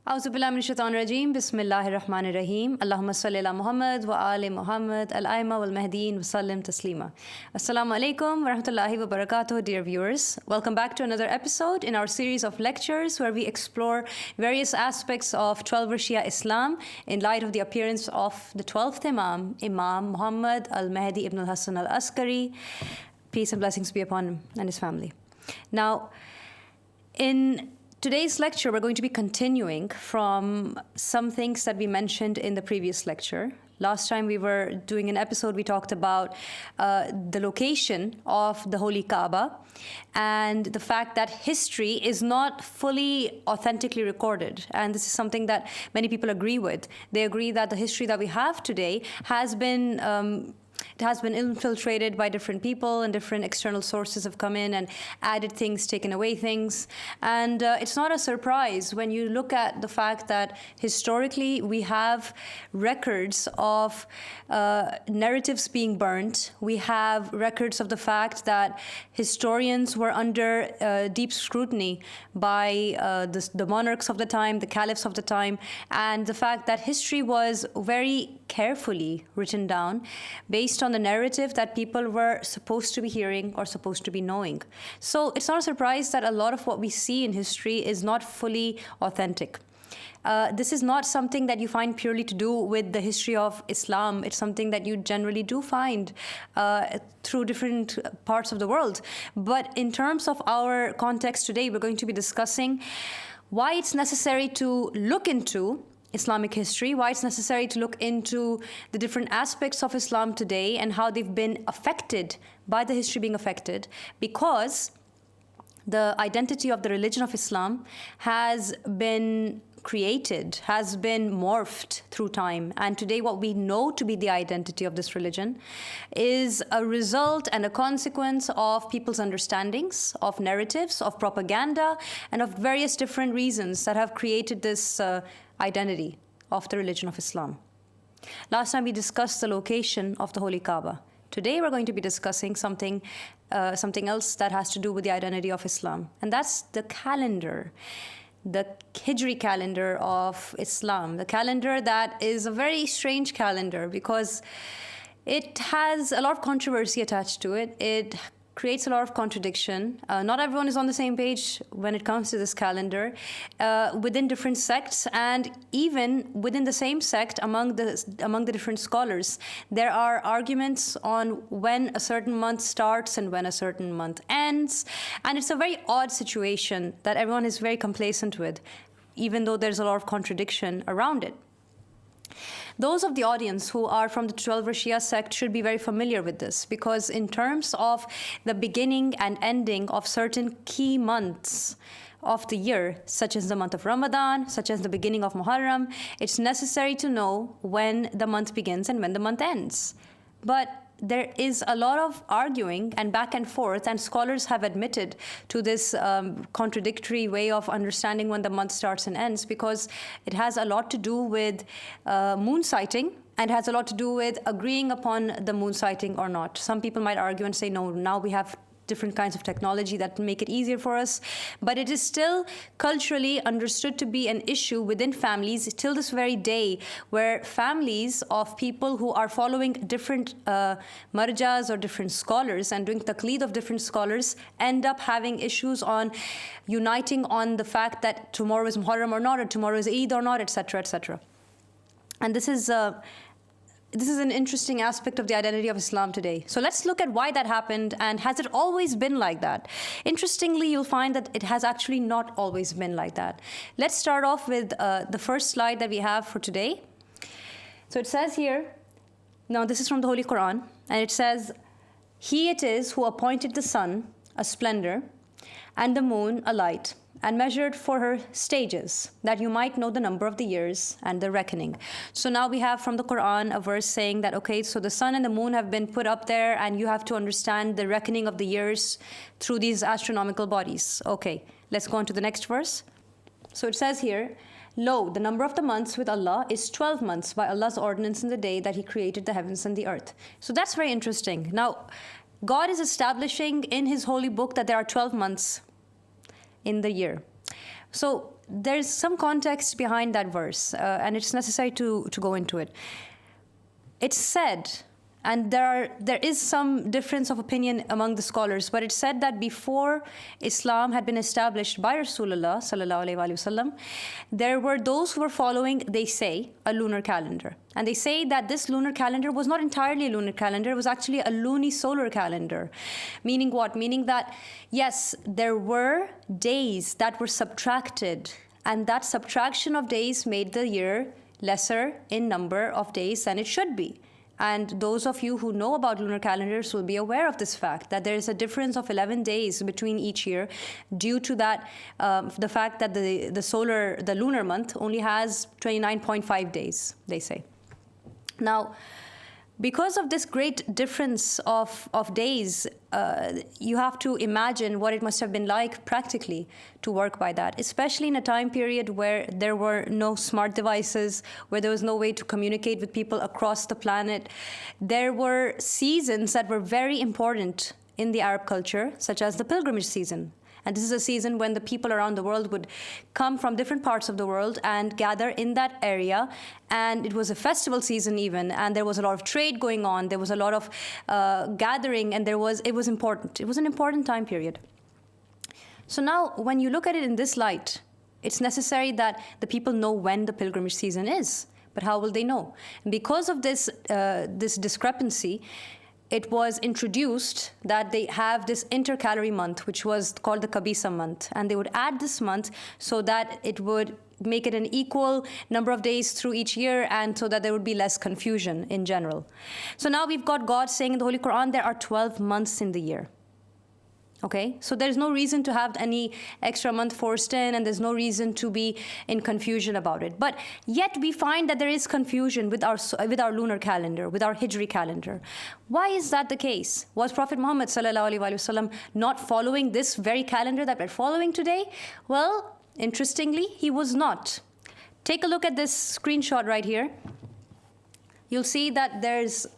Auzubillahiminash-shaytanir-rajeem. Bismillahir-Rahmanir-Rahim. Allahumma salli ala Muhammad wa ali Muhammad al-Aima wal-Mahdiin wa sallim taslima. Assalamu alaikum wa rahmatullahi wa barakatuh, dear viewers. Welcome back to another episode in our series of lectures where we explore various aspects of 12th Shia Islam in light of the appearance of the 12th Imam, Imam Muhammad al-Mahdi ibn al-Hassan al-Askari. Peace and blessings be upon him and his family. Now, in today's lecture, we're going to be continuing from some things that we mentioned in the previous lecture. Last time we were doing an episode, we talked about the location of the Holy Kaaba and the fact that history is not fully authentically recorded. And this is something that many people agree with. They agree that the history that we have today has been it has been infiltrated by different people, and different external sources have come in and added things, taken away things. And it's not a surprise when you look at the fact that historically we have records of narratives being burnt. We have records of the fact that historians were under deep scrutiny by the monarchs of the time, the caliphs of the time, and the fact that history was very carefully written down based on the narrative that people were supposed to be hearing or supposed to be knowing. So it's not a surprise that a lot of what we see in history is not fully authentic. This is not something that you find purely to do with the history of Islam. It's something that you generally do find through different parts of the world. But in terms of our context today, we're going to be discussing why it's necessary to look into Islamic history, why it's necessary to look into the different aspects of Islam today and how they've been affected by the history being affected, because the identity of the religion of Islam has been created, has been morphed through time. And today what we know to be the identity of this religion is a result and a consequence of people's understandings, of narratives, of propaganda, and of various different reasons that have created this identity of the religion of Islam. Last time we discussed the location of the Holy Kaaba. Today we're going to be discussing something else that has to do with the identity of Islam, and that's the calendar. The Hijri calendar of Islam, the calendar that is a very strange calendar because it has a lot of controversy attached to it. It creates a lot of contradiction. Not everyone is on the same page when it comes to this calendar within different sects, and even within the same sect among the different scholars. There are arguments on when a certain month starts and when a certain month ends, and it's a very odd situation that everyone is very complacent with, even though there's a lot of contradiction around it. Those of the audience who are from the 12th Shia sect should be very familiar with this, because in terms of the beginning and ending of certain key months of the year, such as the month of Ramadan, such as the beginning of Muharram, it's necessary to know when the month begins and when the month ends. But there is a lot of arguing and back and forth, and scholars have admitted to this contradictory way of understanding when the month starts and ends, because it has a lot to do with moon sighting, and has a lot to do with agreeing upon the moon sighting or not. Some people might argue and say, no, now we have different kinds of technology that make it easier for us, but it is still culturally understood to be an issue within families till this very day, where families of people who are following different marjas or different scholars and doing taqleed of different scholars end up having issues on uniting on the fact that tomorrow is Muharram or not, or tomorrow is Eid or not, etc., etc. And this is an interesting aspect of the identity of Islam today. So let's look at why that happened, and has it always been like that? Interestingly, you'll find that it has actually not always been like that. Let's start off with the first slide that we have for today. So it says here, now this is from the Holy Qur'an, and it says, "He it is who appointed the sun a splendor and the moon a light, and measured for her stages, that you might know the number of the years and the reckoning." So now we have from the Quran a verse saying that, okay, so the sun and the moon have been put up there, and you have to understand the reckoning of the years through these astronomical bodies. Okay, let's go on to the next verse. So it says here, "Lo, the number of the months with Allah is 12 months by Allah's ordinance in the day that He created the heavens and the earth." So that's very interesting. Now, God is establishing in His holy book that there are 12 months in the year. So there's some context behind that verse, and it's necessary to go into it. It's said, and there is some difference of opinion among the scholars, but it's said that before Islam had been established by Rasulullah sallallahu alaihi wasallam, there were those who were following, they say, a lunar calendar. And they say that this lunar calendar was not entirely a lunar calendar, it was actually a lunisolar calendar. Meaning what? Meaning that, yes, there were days that were subtracted, and that subtraction of days made the year lesser in number of days than it should be. And those of you who know about lunar calendars will be aware of this fact, that there is a difference of 11 days between each year due to that, the fact that the lunar month only has 29.5 days, they say. Now, because of this great difference of days, you have to imagine what it must have been like practically to work by that, especially in a time period where there were no smart devices, where there was no way to communicate with people across the planet. There were seasons that were very important in the Arab culture, such as the pilgrimage season. And this is a season when the people around the world would come from different parts of the world and gather in that area. And it was a festival season even, and there was a lot of trade going on. There was a lot of gathering, and it was important. It was an important time period. So now, when you look at it in this light, it's necessary that the people know when the pilgrimage season is. But how will they know? And because of this discrepancy, it was introduced that they have this intercalary month, which was called the Kabisa month. And they would add this month so that it would make it an equal number of days through each year, and so that there would be less confusion in general. So now we've got God saying in the Holy Qur'an, there are 12 months in the year. Okay, so there's no reason to have any extra month forced in, and there's no reason to be in confusion about it. But yet we find that there is confusion with our lunar calendar, with our Hijri calendar. Why is that the case? Was Prophet Muhammad sallallahu alaihi wasallam not following this very calendar that we're following today? Well, interestingly, he was not. Take a look at this screenshot right here. You'll see that there's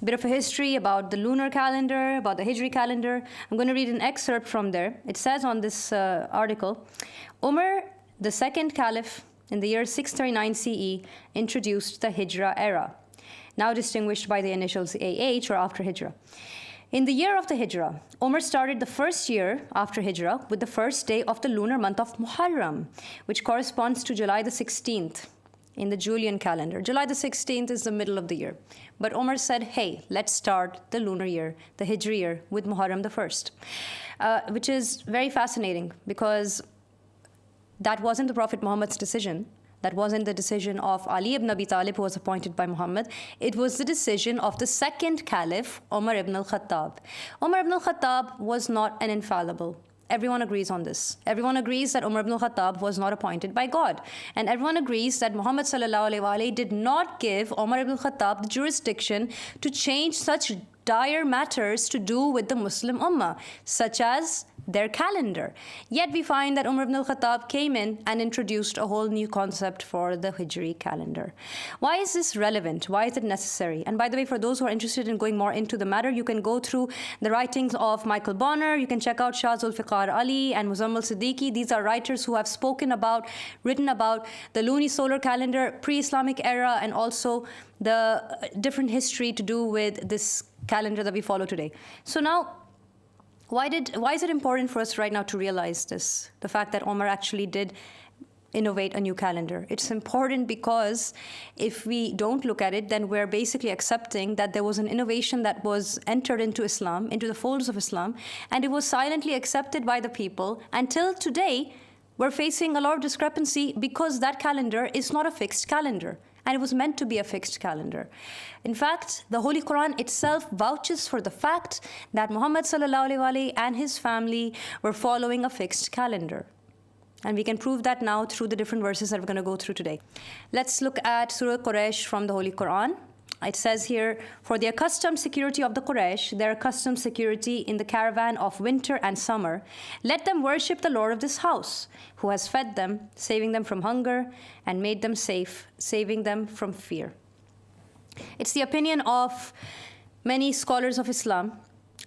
bit of a history about the lunar calendar, about the Hijri calendar. I'm going to read an excerpt from there. It says on this article, Umar, the second caliph in the year 639 CE, introduced the Hijra era, now distinguished by the initials AH, or after Hijra. In the year of the Hijra, Umar started the first year after Hijra with the first day of the lunar month of Muharram, which corresponds to July the 16th. In the Julian calendar. July the 16th is the middle of the year. But Umar said, hey, let's start the lunar year, the Hijri year, with Muharram the 1st, which is very fascinating because that wasn't the Prophet Muhammad's decision. That wasn't the decision of Ali ibn Abi Talib, who was appointed by Muhammad. It was the decision of the second caliph, Umar ibn al-Khattab. Umar ibn al-Khattab was not an infallible. Everyone agrees on this. Everyone agrees that Umar ibn al-Khattab was not appointed by God. And everyone agrees that Muhammad sallallahu alaihi wasallam did not give Umar ibn al-Khattab the jurisdiction to change such dire matters to do with the Muslim Ummah, such as their calendar. Yet we find that Umar ibn al-Khattab came in and introduced a whole new concept for the Hijri calendar. Why is this relevant? Why is it necessary? And by the way, for those who are interested in going more into the matter, you can go through the writings of Michael Bonner. You can check out Shah Zulfiqar Ali and Muzammal Siddiqui. These are writers who have written about the lunisolar calendar, pre-Islamic era, and also the different history to do with this calendar that we follow today. So now, why is it important for us right now to realize this? The fact that Umar actually did innovate a new calendar. It's important because if we don't look at it, then we're basically accepting that there was an innovation that was entered into Islam, into the folds of Islam, and it was silently accepted by the people. Until today, we're facing a lot of discrepancy because that calendar is not a fixed calendar. And it was meant to be a fixed calendar. In fact, the Holy Quran itself vouches for the fact that Muhammad sallallahu alaihi wasallam and his family were following a fixed calendar. And we can prove that now through the different verses that we're going to go through today. Let's look at Surah Quraysh from the Holy Quran. It says here, for the accustomed security of the Quraysh, their accustomed security in the caravan of winter and summer, let them worship the Lord of this house, who has fed them, saving them from hunger, and made them safe, saving them from fear. It's the opinion of many scholars of Islam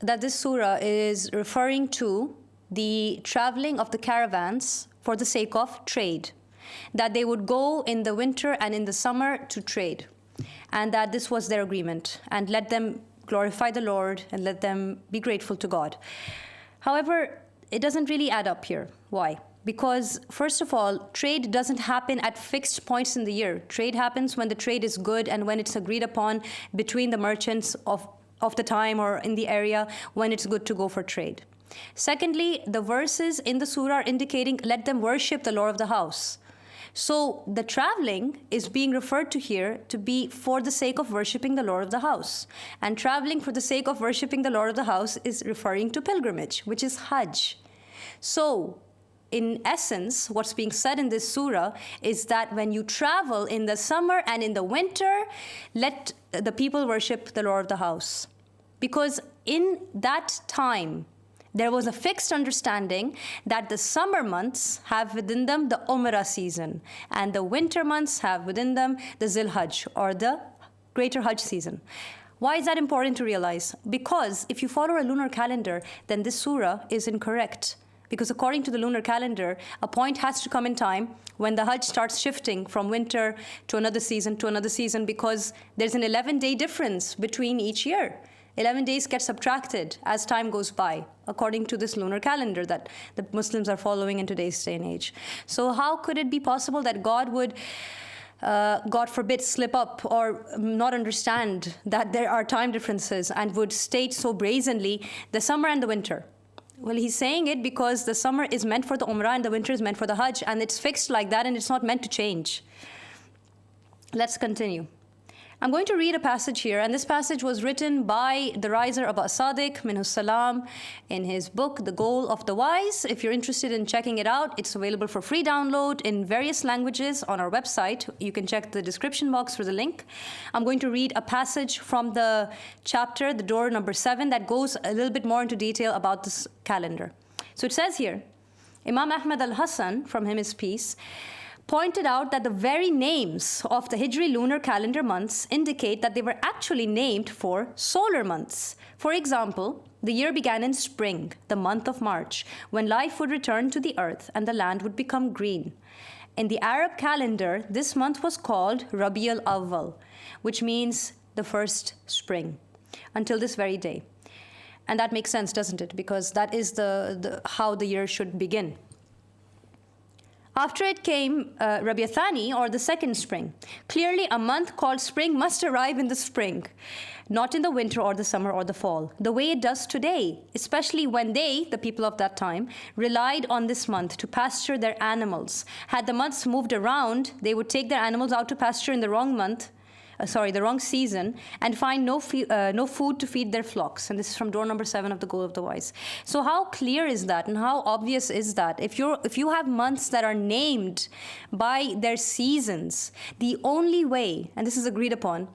that this surah is referring to the traveling of the caravans for the sake of trade, that they would go in the winter and in the summer to trade, and that this was their agreement, and let them glorify the Lord and let them be grateful to God. However, it doesn't really add up here. Why? Because, first of all, trade doesn't happen at fixed points in the year. Trade happens when the trade is good and when it's agreed upon between the merchants of the time or in the area when it's good to go for trade. Secondly, the verses in the surah are indicating, let them worship the Lord of the house. So the traveling is being referred to here to be for the sake of worshipping the Lord of the house. And traveling for the sake of worshipping the Lord of the house is referring to pilgrimage, which is Hajj. So, in essence, what's being said in this surah is that when you travel in the summer and in the winter, let the people worship the Lord of the house. Because in that time, there was a fixed understanding that the summer months have within them the Umrah season, and the winter months have within them the Zil Hajj, or the greater Hajj season. Why is that important to realize? Because if you follow a lunar calendar, then this surah is incorrect. Because according to the lunar calendar, a point has to come in time when the Hajj starts shifting from winter to another season, because there's an 11-day difference between each year. 11 days get subtracted as time goes by, according to this lunar calendar that the Muslims are following in today's day and age. So how could it be possible that God would, God forbid, slip up or not understand that there are time differences and would state so brazenly the summer and the winter? Well, he's saying it because the summer is meant for the Umrah and the winter is meant for the Hajj, and it's fixed like that and it's not meant to change. Let's continue. I'm going to read a passage here, and this passage was written by the riser Abu Sadiq, minhus salam, in his book, The Goal of the Wise. If you're interested in checking it out, it's available for free download in various languages on our website. You can check the description box for the link. I'm going to read a passage from the chapter, the door number 7, that goes a little bit more into detail about this calendar. So it says here, Imam Ahmad al-Hasan, from him is peace, pointed out that the very names of the Hijri lunar calendar months indicate that they were actually named for solar months. For example, the year began in spring, the month of March, when life would return to the earth and the land would become green. In the Arab calendar, this month was called Rabi Al Al, which means the first spring, until this very day. And that makes sense, doesn't it? Because that is how the year should begin. After it came Rabi Thani, or the second spring. Clearly, a month called spring must arrive in the spring, not in the winter or the summer or the fall, the way it does today, especially when they, the people of that time, relied on this month to pasture their animals. Had the months moved around, they would take their animals out to pasture in the wrong month, the wrong season, and find no food to feed their flocks. And this is from door number 7 of the Goal of the Wise. So how clear is that, and how obvious is that? If you have months that are named by their seasons, the only way, and this is agreed upon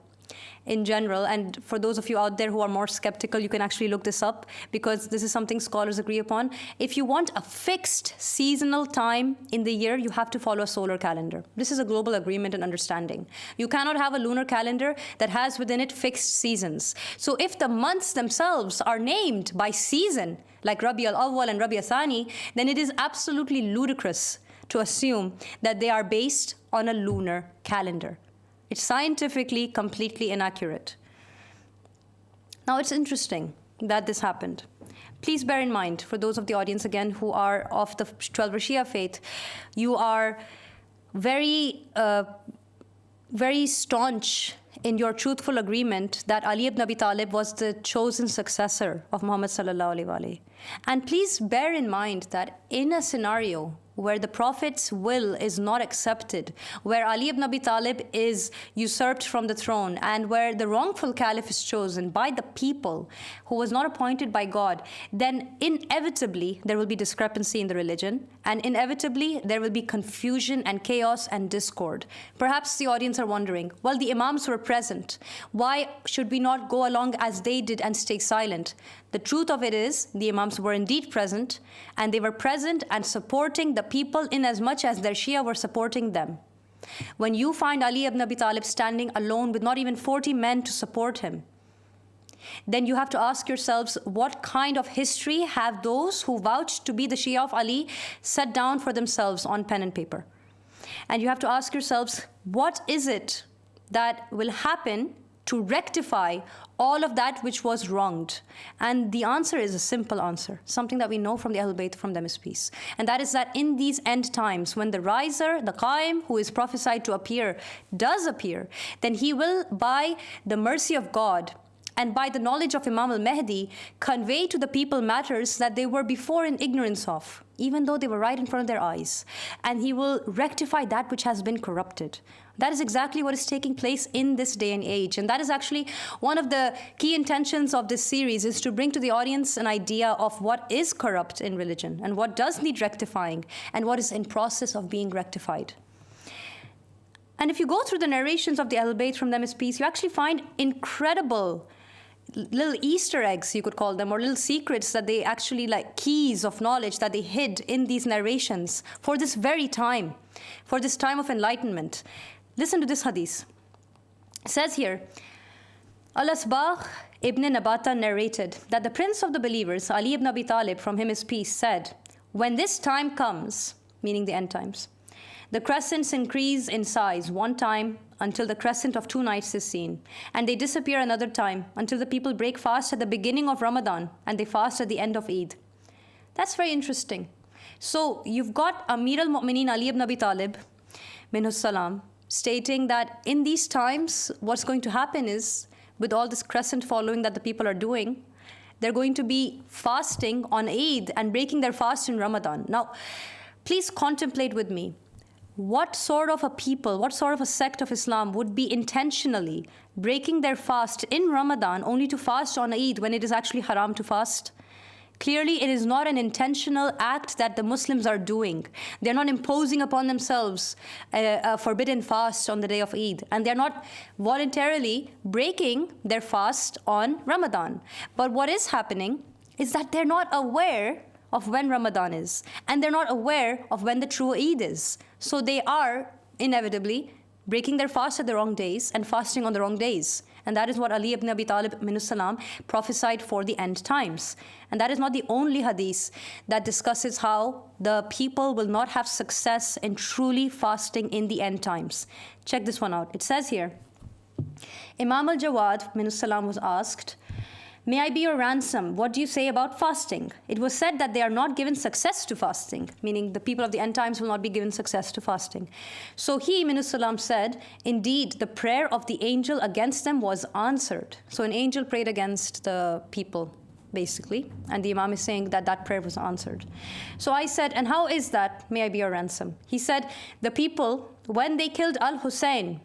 in general, and for those of you out there who are more skeptical, you can actually look this up, because this is something scholars agree upon. If you want a fixed seasonal time in the year, you have to follow a solar calendar. This is a global agreement and understanding. You cannot have a lunar calendar that has within it fixed seasons. So if the months themselves are named by season, like Rabi Al Awwal and Rabi Thani, then it is absolutely ludicrous to assume that they are based on a lunar calendar. It's scientifically completely inaccurate. Now, it's interesting that this happened. Please bear in mind, for those of the audience, again, who are of the 12 Shia faith, you are very, very staunch in your truthful agreement that Ali ibn Abi Talib was the chosen successor of Muhammad sallallahu alaihi wasallam. And please bear in mind that in a scenario where the Prophet's will is not accepted, where Ali ibn Abi Talib is usurped from the throne, and where the wrongful caliph is chosen by the people who was not appointed by God, then inevitably there will be discrepancy in the religion, and inevitably there will be confusion and chaos and discord. Perhaps the audience are wondering, well, the Imams were present. Why should we not go along as they did and stay silent? The truth of it is, the Imams were indeed present, and they were present and supporting the people in as much as their Shia were supporting them. When you find Ali ibn Abi Talib standing alone with not even 40 men to support him, then you have to ask yourselves, what kind of history have those who vouch to be the Shia of Ali set down for themselves on pen and paper? And you have to ask yourselves, what is it that will happen to rectify all of that which was wronged? And the answer is a simple answer, something that we know from the Ahlul-Bayt, from them is peace. And that is that in these end times, when the riser, the Qaim, who is prophesied to appear, does appear, then he will, by the mercy of God and by the knowledge of Imam al-Mahdi, convey to the people matters that they were before in ignorance of, even though they were right in front of their eyes. And he will rectify that which has been corrupted. That is exactly what is taking place in this day and age. And that is actually one of the key intentions of this series, is to bring to the audience an idea of what is corrupt in religion and what does need rectifying and what is in process of being rectified. And if you go through the narrations of the Ahlul-Bayt, from them is peace, you actually find incredible little Easter eggs, you could call them, or little secrets that they actually, like keys of knowledge that they hid in these narrations for this very time, for this time of enlightenment. Listen to this hadith. It says here, Al-Asbagh ibn Nabata narrated that the prince of the believers, Ali ibn Abi Talib, from him is peace, said, when this time comes, meaning the end times, the crescents increase in size one time until the crescent of 2 nights is seen, and they disappear another time until the people break fast at the beginning of Ramadan and they fast at the end of Eid. That's very interesting. So you've got Amir al-Mu'mineen Ali ibn Abi Talib, minhus salam, stating that in these times, what's going to happen is, with all this crescent following that the people are doing, they're going to be fasting on Eid and breaking their fast in Ramadan. Now, please contemplate with me. What sort of a people, what sort of a sect of Islam would be intentionally breaking their fast in Ramadan only to fast on Eid when it is actually haram to fast? Clearly, it is not an intentional act that the Muslims are doing. They're not imposing upon themselves a forbidden fast on the day of Eid. And they're not voluntarily breaking their fast on Ramadan. But what is happening is that they're not aware of when Ramadan is. And they're not aware of when the true Eid is. So they are inevitably breaking their fast at the wrong days and fasting on the wrong days. And that is what Ali ibn Abi Talib minhus salam prophesied for the end times. And that is not the only hadith that discusses how the people will not have success in truly fasting in the end times. Check this one out. It says here, Imam al-Jawad minhus salam was asked, may I be your ransom? What do you say about fasting? It was said that they are not given success to fasting, meaning the people of the end times will not be given success to fasting. So he, minhus salam, said, indeed, the prayer of the angel against them was answered. So an angel prayed against the people, basically, and the Imam is saying that that prayer was answered. So I said, and how is that? May I be your ransom? He said, the people, when they killed Al-Hussein,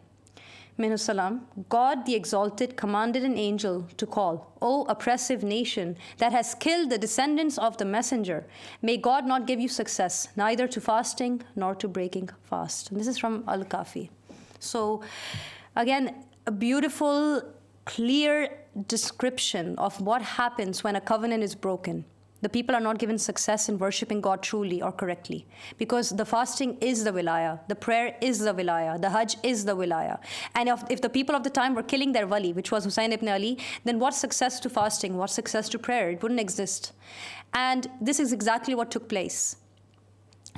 minhus salam, God the Exalted commanded an angel to call, O oppressive nation that has killed the descendants of the messenger, may God not give you success, neither to fasting nor to breaking fast. And this is from Al-Kafi. So again, a beautiful, clear description of what happens when a covenant is broken. The people are not given success in worshipping God truly or correctly, because the fasting is the wilayah, the prayer is the wilayah, the hajj is the wilayah. And if the people of the time were killing their wali, which was Hussein ibn Ali, then what success to fasting, what success to prayer? It wouldn't exist. And this is exactly what took place.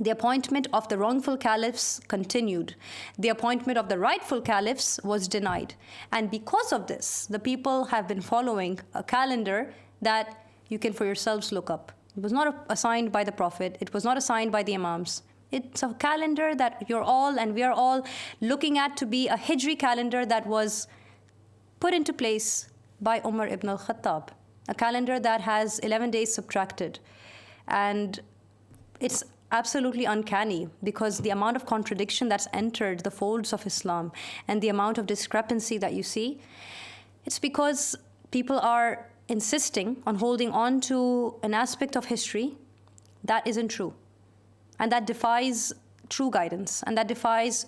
The appointment of the wrongful caliphs continued. The appointment of the rightful caliphs was denied. And because of this, the people have been following a calendar that you can for yourselves look up. It was not assigned by the Prophet. It was not assigned by the Imams. It's a calendar that you're all and we are all looking at to be a Hijri calendar that was put into place by Umar ibn al-Khattab. A calendar that has 11 days subtracted. And it's absolutely uncanny because the amount of contradiction that's entered the folds of Islam and the amount of discrepancy that you see, it's because people are insisting on holding on to an aspect of history that isn't true. And that defies true guidance, and that defies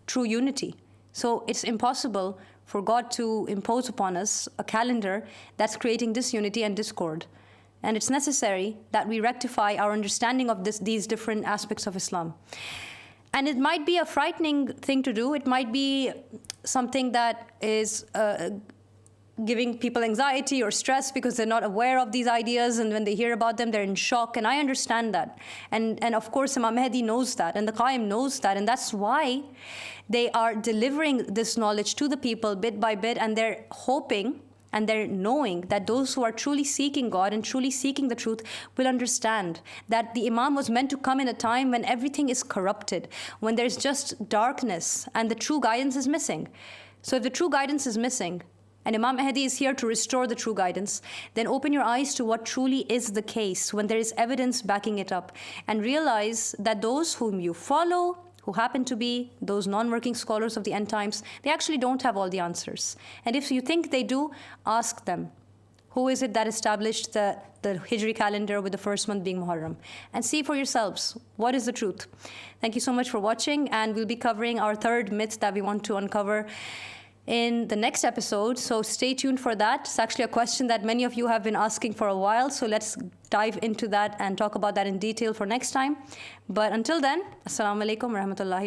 true unity. So it's impossible for God to impose upon us a calendar that's creating disunity and discord. And it's necessary that we rectify our understanding of these different aspects of Islam. And it might be a frightening thing to do. It might be something that is giving people anxiety or stress because they're not aware of these ideas, and when they hear about them, they're in shock, and I understand that. And of course, Imam Mahdi knows that, and the Qaim knows that, and that's why they are delivering this knowledge to the people bit by bit, and they're hoping and they're knowing that those who are truly seeking God and truly seeking the truth will understand that the Imam was meant to come in a time when everything is corrupted, when there's just darkness and the true guidance is missing. So if the true guidance is missing, and Imam Mahdi is here to restore the true guidance, then open your eyes to what truly is the case when there is evidence backing it up, and realize that those whom you follow, who happen to be those non-working scholars of the end times, they actually don't have all the answers. And if you think they do, ask them, who is it that established the Hijri calendar with the first month being Muharram? And see for yourselves, what is the truth? Thank you so much for watching, and we'll be covering our third myth that we want to uncover in the next episode, so stay tuned for that. It's actually a question that many of you have been asking for a while, so let's dive into that and talk about that in detail for next time. But until then, Assalamu alaikum wa rahmatullahi